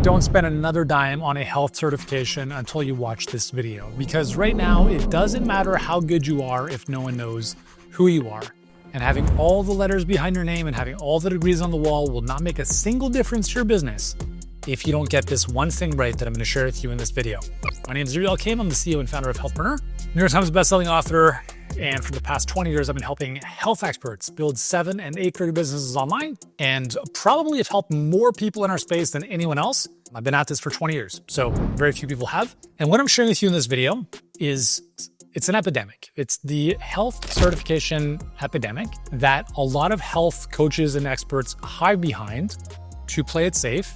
Don't spend another dime on a health certification until you watch this video, because right now it doesn't matter how good you are if no one knows who you are. And having all the letters behind your name and having all the degrees on the wall will not make a single difference to your business if you don't get this one thing right that I'm going to share with you in this video. My name is Healthpreneur. I'm the CEO and founder of Healthpreneur, New York Times bestselling author, and for the past 20 years, I've been helping health experts build 7- and 8-figure businesses online, and probably have helped more people in our space than anyone else. I've been at this for 20 years, so very few people have. And what I'm sharing with you in this video is it's an epidemic. It's the health certification epidemic that a lot of health coaches and experts hide behind to play it safe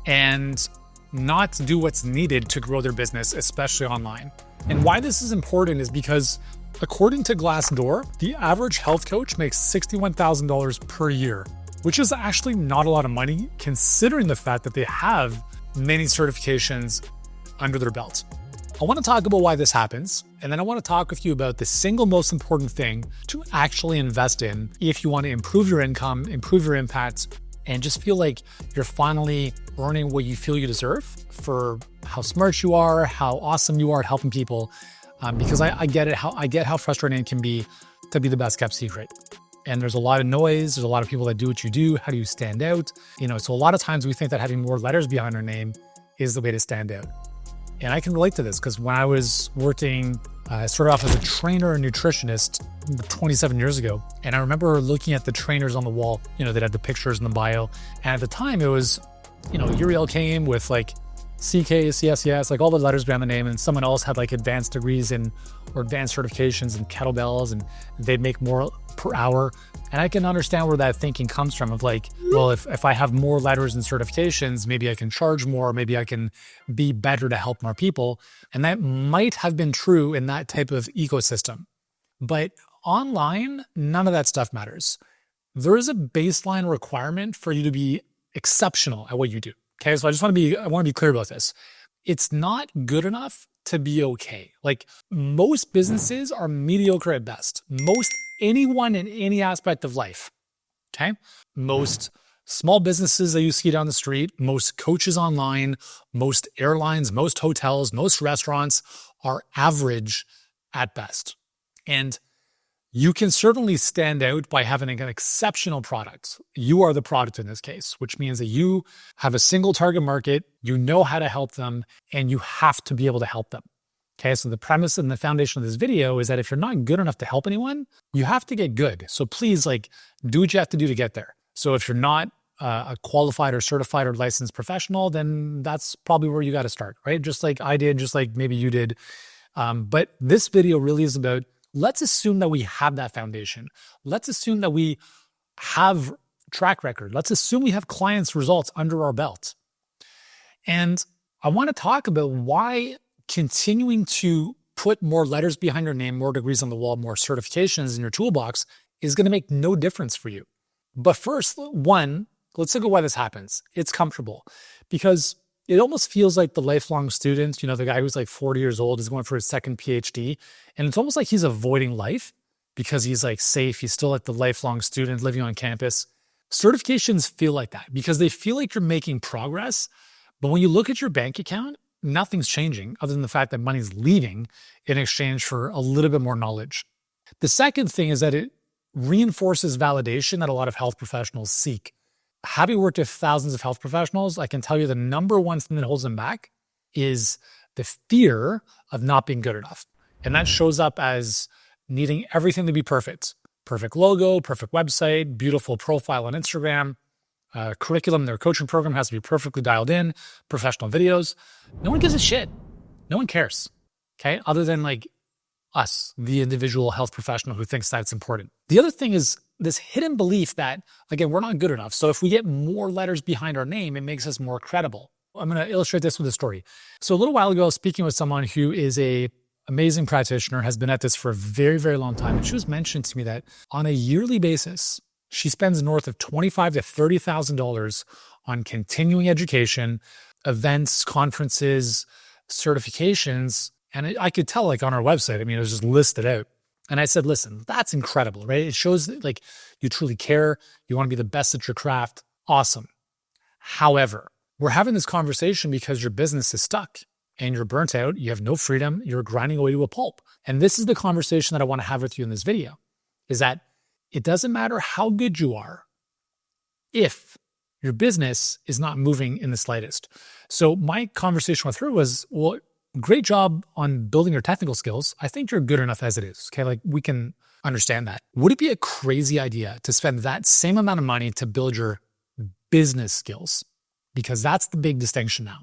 and not do what's needed to grow their business, especially online. And why this is important is because according to Glassdoor, the average health coach makes $61,000 per year, which is actually not a lot of money considering the fact that they have many certifications under their belt. I want to talk about why this happens, and then I want to talk with you about the single most important thing to actually invest in if you want to improve your income, improve your impact, and just feel like you're finally earning what you feel you deserve for how smart you are, how awesome you are at helping people. Because I get it, I get how frustrating it can be to be the best kept secret. And there's a lot of noise. There's a lot of people that do what you do. How do you stand out? So a lot of times we think that having more letters behind our name is the way to stand out. And I can relate to this because when I was working, I started off as a trainer and nutritionist 27 years ago. And I remember looking at the trainers on the wall, that had the pictures in the bio. And at the time it was, Uriel came with like CK, CSCS, like all the letters behind the name, and someone else had like advanced degrees or advanced certifications and kettlebells, and they'd make more per hour. And I can understand where that thinking comes from of like, well, if I have more letters and certifications, maybe I can charge more, maybe I can be better to help more people. And that might have been true in that type of ecosystem. But online, none of that stuff matters. There is a baseline requirement for you to be exceptional at what you do. Okay, so I want to be clear about this. It's not good enough to be okay. Like most businesses are mediocre at best. Most anyone in any aspect of life. Okay, most small businesses that you see down the street, most coaches online, most airlines, most hotels, most restaurants are average at best. And you can certainly stand out by having an exceptional product. You are the product in this case, which means that you have a single target market, you know how to help them, and you have to be able to help them. Okay, so the premise and the foundation of this video is that if you're not good enough to help anyone, you have to get good. So please do what you have to do to get there. So if you're not a qualified or certified or licensed professional, then that's probably where you got to start, right? Just like I did, just like maybe you did. But this video really is about, let's assume that we have that foundation. Let's assume that we have track record. Let's assume we have clients' results under our belt. And I want to talk about why continuing to put more letters behind your name, more degrees on the wall, more certifications in your toolbox is going to make no difference for you. But first, let's look at why this happens. It's comfortable because it almost feels like the lifelong student, the guy who's like 40 years old is going for his second PhD. And it's almost like he's avoiding life because he's like safe. He's still like the lifelong student living on campus. Certifications feel like that because they feel like you're making progress. But when you look at your bank account, nothing's changing other than the fact that money's leaving in exchange for a little bit more knowledge. The second thing is that it reinforces validation that a lot of health professionals seek. Having worked with thousands of health professionals, I can tell you the number one thing that holds them back is the fear of not being good enough. And that shows up as needing everything to be perfect. Perfect logo, perfect website, beautiful profile on Instagram, curriculum, their coaching program has to be perfectly dialed in, professional videos. No one gives a shit. No one cares, okay? Other than like us, the individual health professional who thinks that's important. The other thing is this hidden belief that, again, we're not good enough. So if we get more letters behind our name, it makes us more credible. I'm going to illustrate this with a story. So a little while ago, I was speaking with someone who is an amazing practitioner, has been at this for a very, very long time. And she was mentioning to me that on a yearly basis, she spends north of $25,000 to $30,000 on continuing education, events, conferences, certifications. And I could tell on our website, it was just listed out. And I said, listen, that's incredible, right? It shows that you truly care. You want to be the best at your craft. Awesome. However, We're having this conversation because your business is stuck and you're burnt out. You have no freedom. You're grinding away to a pulp. And this is the conversation that I want to have with you in this video, is that it doesn't matter how good you are if your business is not moving in the slightest. So my conversation with her was, well, great job on building your technical skills. I think you're good enough as it is. Okay. Like, we can understand that. Would it be a crazy idea to spend that same amount of money to build your business skills? Because that's the big distinction now,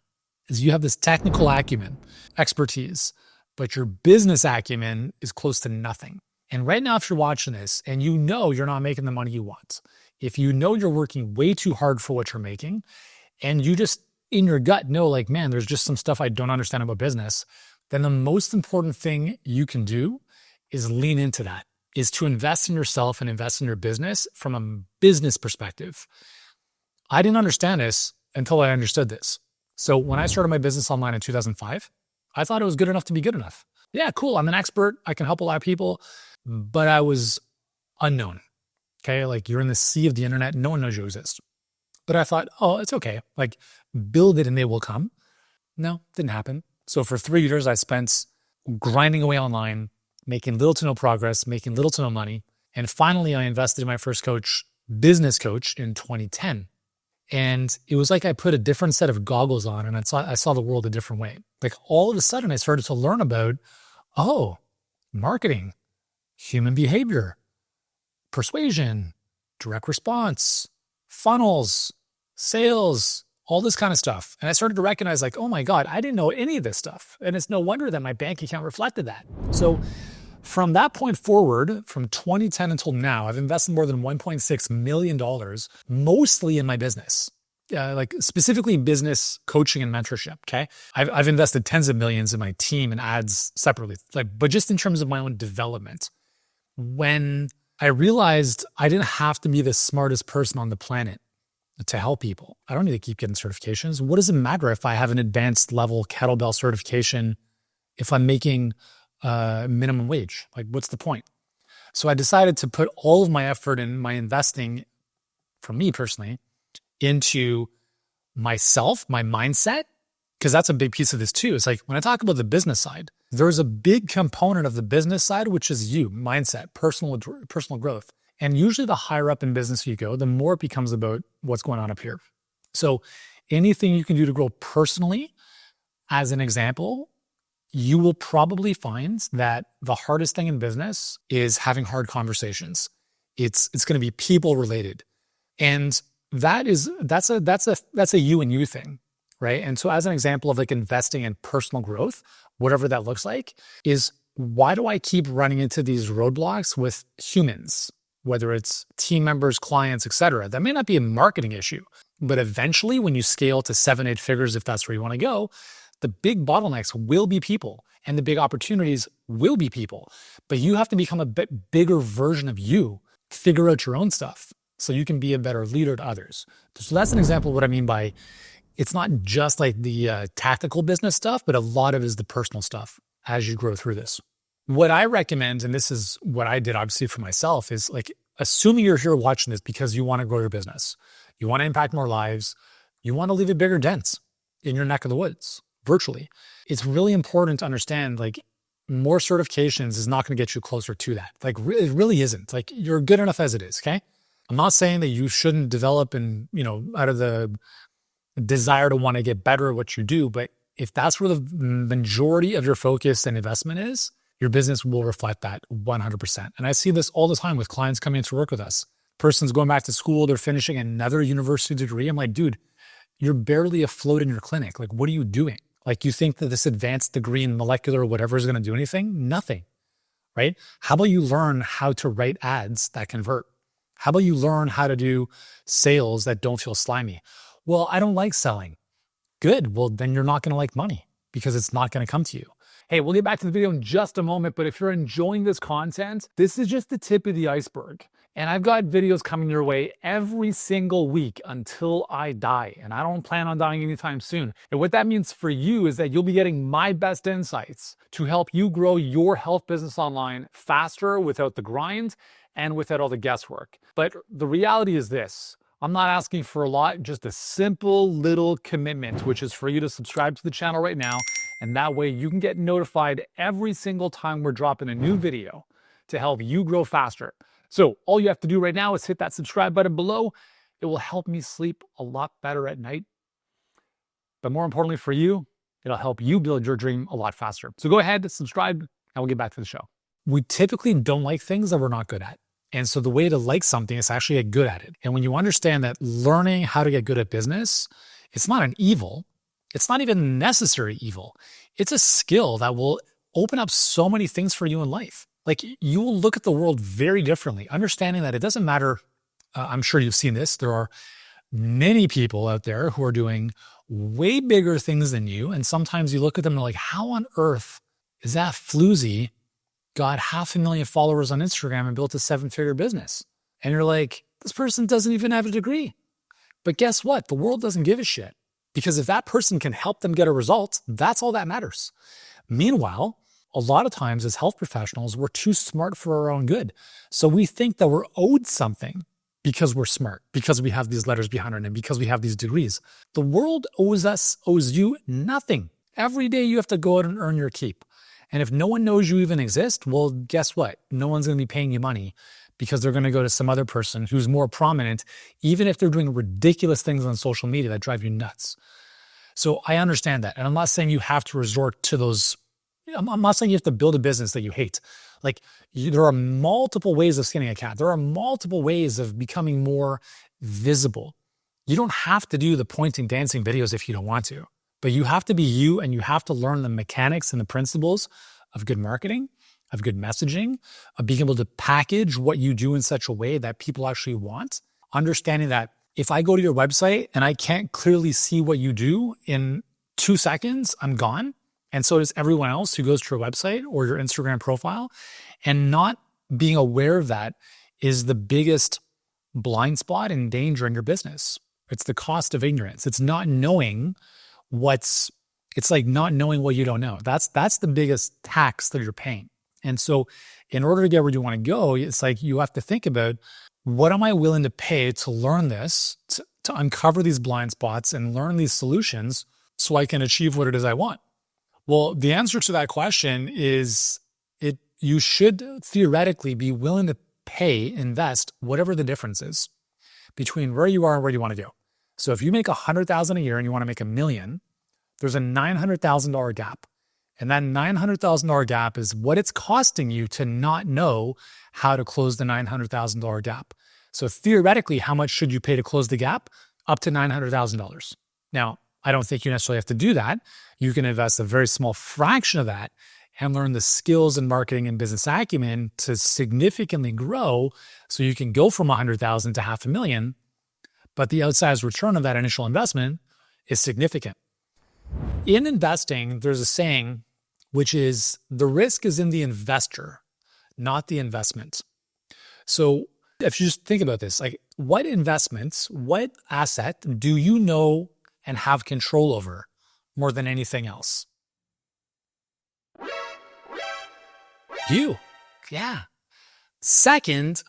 is you have this technical acumen, expertise, but your business acumen is close to nothing. And right now, if you're watching this and you know you're not making the money you want, if you know you're working way too hard for what you're making, and you just in your gut know, like, man, there's just some stuff I don't understand about business, then the most important thing you can do is lean into that, is to invest in yourself and invest in your business from a business perspective. I didn't understand this until I understood this. So when I started my business online in 2005, I thought it was good enough to be good enough. Yeah, cool. I'm an expert. I can help a lot of people, but I was unknown. Okay. Like, you're in the sea of the internet. No one knows you exist. But I thought, oh, it's okay. Like, build it and they will come. No, didn't happen. So for 3 years, I spent grinding away online, making little to no progress, making little to no money. And finally, I invested in my first business coach in 2010. And it was like I put a different set of goggles on and I saw the world a different way. Like, all of a sudden I started to learn about, marketing, human behavior, persuasion, direct response, funnels, sales, all this kind of stuff. And I started to recognize, like, oh my God, I didn't know any of this stuff. And it's no wonder that my bank account reflected that. So from that point forward, from 2010 until now, I've invested more than $1.6 million, mostly in my business, like specifically business coaching and mentorship. Okay. I've invested tens of millions in my team and ads separately, but just in terms of my own development. When I realized I didn't have to be the smartest person on the planet to help people, I don't need to keep getting certifications. What does it matter if I have an advanced level kettlebell certification if I'm making minimum wage? Like, what's the point? So I decided to put all of my effort and my investing, from me personally, into myself, my mindset, because that's a big piece of this too. It's like, when I talk about the business side, there's a big component of the business side, which is mindset, personal growth. And usually the higher up in business you go, the more it becomes about what's going on up here. So anything you can do to grow personally, as an example, you will probably find that the hardest thing in business is having hard conversations. It's going to be people related. And that's a you and you thing, right? And so as an example of like investing in personal growth, whatever that looks like, is why do I keep running into these roadblocks with humans, whether it's team members, clients, etc.? That may not be a marketing issue, but eventually when you scale to 7-8 figures, if that's where you want to go, the big bottlenecks will be people and the big opportunities will be people. But you have to become a bit bigger version of you, figure out your own stuff so you can be a better leader to others. So that's an example of what I mean by, it's not just like the tactical business stuff, but a lot of it is the personal stuff as you grow through this. What I recommend, and this is what I did obviously for myself, is like, assuming you're here watching this because you want to grow your business, you want to impact more lives, you want to leave a bigger dent in your neck of the woods, virtually. It's really important to understand, like, more certifications is not going to get you closer to that. Like, it really isn't. Like, you're good enough as it is, okay? I'm not saying that you shouldn't develop and, out of the desire to want to get better at what you do, but if that's where the majority of your focus and investment is, your business will reflect that 100%. And I see this all the time with clients coming in to work with us. Person's going back to school, they're finishing another university degree. I'm like, dude, you're barely afloat in your clinic. Like, what are you doing? Like, you think that this advanced degree in molecular or whatever is going to do anything? Nothing, right? How about you learn how to write ads that convert? How about you learn how to do sales that don't feel slimy? Well, I don't like selling. Good. Well, then you're not going to like money because it's not going to come to you. Hey, we'll get back to the video in just a moment, but if you're enjoying this content, this is just the tip of the iceberg. And I've got videos coming your way every single week until I die. And I don't plan on dying anytime soon. And what that means for you is that you'll be getting my best insights to help you grow your health business online faster without the grind and without all the guesswork. But the reality is this: I'm not asking for a lot, just a simple little commitment, which is for you to subscribe to the channel right now. And that way you can get notified every single time we're dropping a new video to help you grow faster. So all you have to do right now is hit that subscribe button below. It will help me sleep a lot better at night. But more importantly for you, it'll help you build your dream a lot faster. So go ahead, subscribe, and we'll get back to the show. We typically don't like things that we're not good at. And so the way to like something is actually get good at it. And when you understand that learning how to get good at business, it's not an evil. It's not even necessary evil. It's a skill that will open up so many things for you in life. Like you will look at the world very differently, understanding that it doesn't matter. I'm sure you've seen this. There are many people out there who are doing way bigger things than you. And sometimes you look at them and like, how on earth is that floozy got 500,000 followers on Instagram and built a 7-figure business? And you're like, this person doesn't even have a degree. But guess what? The world doesn't give a shit. Because if that person can help them get a result, that's all that matters. Meanwhile, a lot of times as health professionals, we're too smart for our own good. So we think that we're owed something because we're smart, because we have these letters behind our name, because we have these degrees. The world owes you nothing. Every day you have to go out and earn your keep. And if no one knows you even exist, well, guess what? No one's going to be paying you money because they're going to go to some other person who's more prominent, even if they're doing ridiculous things on social media that drive you nuts. So I understand that. And I'm not saying you have to resort to those. I'm not saying you have to build a business that you hate. Like there are multiple ways of skinning a cat. There are multiple ways of becoming more visible. You don't have to do the pointing, dancing videos if you don't want to. But you have to be you, and you have to learn the mechanics and the principles of good marketing, of good messaging, of being able to package what you do in such a way that people actually want. Understanding that if I go to your website and I can't clearly see what you do in 2 seconds, I'm gone. And so does everyone else who goes to your website or your Instagram profile. And not being aware of that is the biggest blind spot and danger in your business. It's the cost of ignorance. It's not knowing it's like not knowing what you don't know. That's the biggest tax that you're paying. And so in order to get where you want to go, it's like you have to think about, what am I willing to pay to learn this, to uncover these blind spots and learn these solutions so I can achieve what it is I want? Well, the answer to that question is you should theoretically be willing to invest whatever the difference is between where you are and where you want to go. So if you make $100,000 a year and you want to make $1 million, there's a $900,000 gap. And that $900,000 gap is what it's costing you to not know how to close the $900,000 gap. So theoretically, how much should you pay to close the gap? Up to $900,000. Now, I don't think you necessarily have to do that. You can invest a very small fraction of that and learn the skills in marketing and business acumen to significantly grow so you can go from $100,000 to $500,000. But the outsized return of that initial investment is significant. In investing, there's a saying, which is the risk is in the investor, not the investment. So if you just think about this, like what investments, what asset do you know and have control over more than anything else? You. Yeah. Second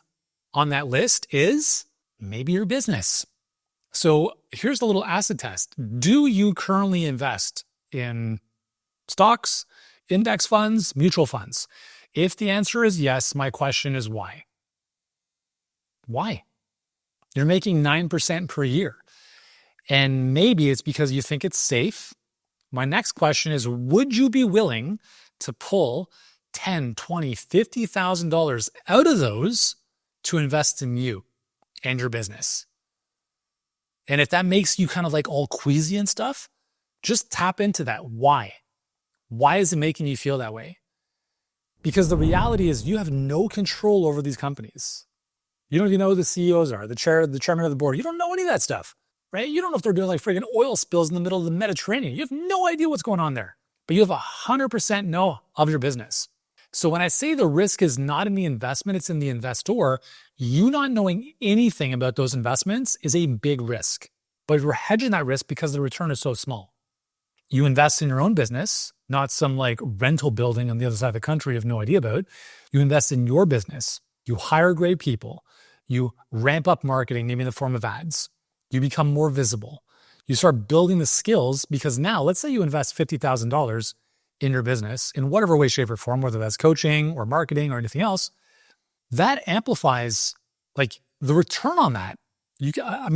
on that list is maybe your business. So here's the little acid test. Do you currently invest in stocks, index funds, mutual funds? If the answer is yes, my question is why? Why? You're making 9% per year. And maybe it's because you think it's safe. My next question is, would you be willing to pull $10,000, $20,000, $50,000 out of those to invest in you and your business? And if that makes you kind of like all queasy and stuff, just tap into that. Why? Why is it making you feel that way? Because the reality is you have no control over these companies. You don't even know who the CEOs are, the chairman of the board. You don't know any of that stuff, right? You don't know if they're doing like friggin' oil spills in the middle of the Mediterranean. You have no idea what's going on there, but you have 100% know of your business. So when I say the risk is not in the investment, it's in the investor, you not knowing anything about those investments is a big risk. But you're hedging that risk because the return is so small. You invest in your own business, not some like rental building on the other side of the country you have no idea about. You invest in your business. You hire great people. You ramp up marketing, maybe in the form of ads. You become more visible. You start building the skills because now, let's say you invest $50,000 in your business in whatever way, shape, or form, whether that's coaching or marketing or anything else, that amplifies like the return on that. I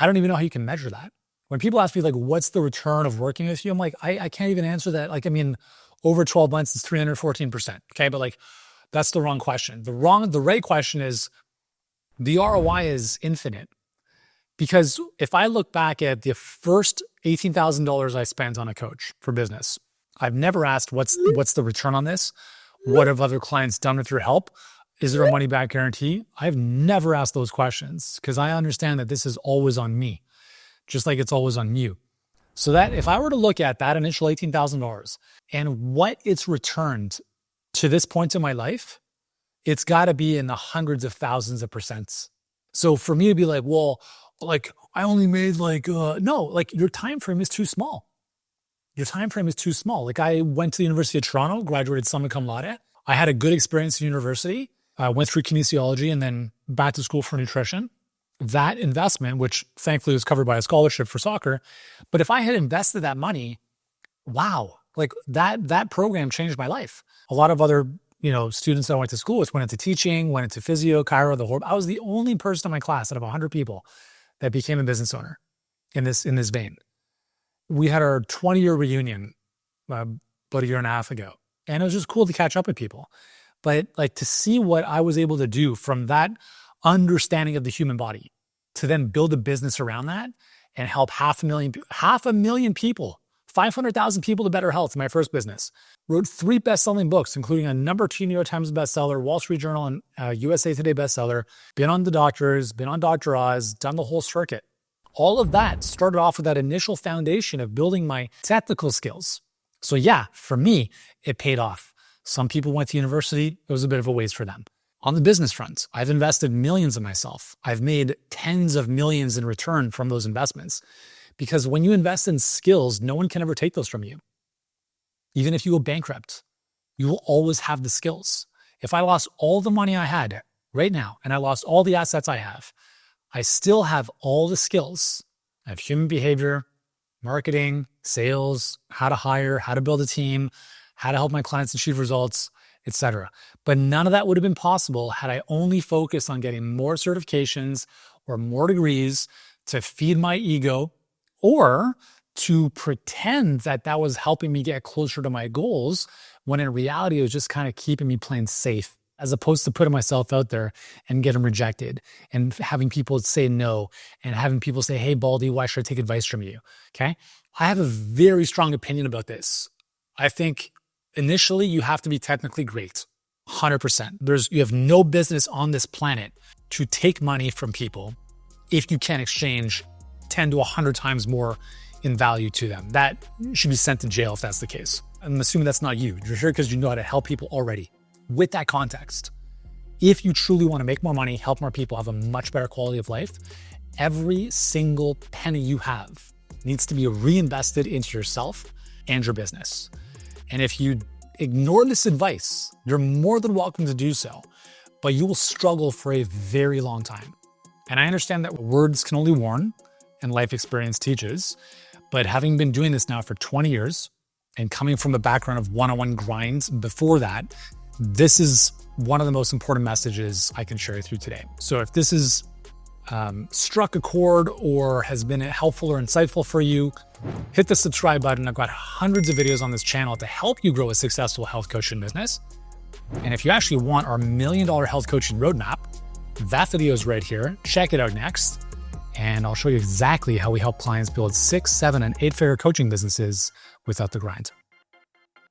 don't even know how you can measure that. When people ask me like, what's the return of working with you? I'm like, I can't even answer that. Over 12 months, it's 314%. Okay. But like, that's the wrong question. The right question is the ROI is infinite. Because if I look back at the first $18,000 I spent on a coach for business, I've never asked what's the return on this? What have other clients done with your help? Is there a money back guarantee? I've never asked those questions because I understand that this is always on me, just like it's always on you. So that if I were to look at that initial $18,000 and what it's returned to this point in my life, it's got to be in the hundreds of thousands of percents. So for me to be like, well, like I only made no, like your time frame is too small. Your time frame is too small. Like I went to the University of Toronto, graduated summa cum laude. I had a good experience in university. I went through kinesiology and then back to school for nutrition. That investment, which thankfully was covered by a scholarship for soccer, but if I had invested that money, wow, like that program changed my life. A lot of other students that I went to school with went into teaching, went into physio, chiro, I was the only person in my class out of 100 people that became a business owner in this vein. We had our 20-year reunion about a year and a half ago, and it was just cool to catch up with people. But like to see what I was able to do from that understanding of the human body to then build a business around that and help 500,000 people, 500,000 people to better health in my first business. Wrote 3 best-selling books, including a number 2 New York Times bestseller, Wall Street Journal, and USA Today bestseller. Been on The Doctors, been on Dr. Oz, done the whole circuit. All of that started off with that initial foundation of building my technical skills. So yeah, for me, it paid off. Some people went to university. It was a bit of a waste for them. On the business front, I've invested millions in myself. I've made tens of millions in return from those investments. Because when you invest in skills, no one can ever take those from you. Even if you go bankrupt, you will always have the skills. If I lost all the money I had right now and I lost all the assets I have, I still have all the skills. I have human behavior, marketing, sales, how to hire, how to build a team, how to help my clients achieve results, etc. But none of that would have been possible had I only focused on getting more certifications or more degrees to feed my ego or to pretend that was helping me get closer to my goals when in reality it was just kind of keeping me playing safe, as opposed to putting myself out there and getting rejected and having people say no and having people say, hey, Baldy, why should I take advice from you? Okay. I have a very strong opinion about this. I think initially you have to be technically great, 100%. You have no business on this planet to take money from people if you can't exchange 10 to 100 times more in value to them. That should be sent to jail if that's the case. I'm assuming that's not you. You're here because you know how to help people already. With that context, if you truly want to make more money, help more people, have a much better quality of life, every single penny you have needs to be reinvested into yourself and your business. And if you ignore this advice, you're more than welcome to do so, but you will struggle for a very long time. And I understand that words can only warn and life experience teaches, but having been doing this now for 20 years and coming from a background of one-on-one grinds before that, this is one of the most important messages I can share with you today. So if this is struck a chord or has been helpful or insightful for you, hit the subscribe button. I've got hundreds of videos on this channel to help you grow a successful health coaching business. And if you actually want our $1 million health coaching roadmap, that video is right here. Check it out next. And I'll show you exactly how we help clients build 6, 7, and 8-figure coaching businesses without the grind.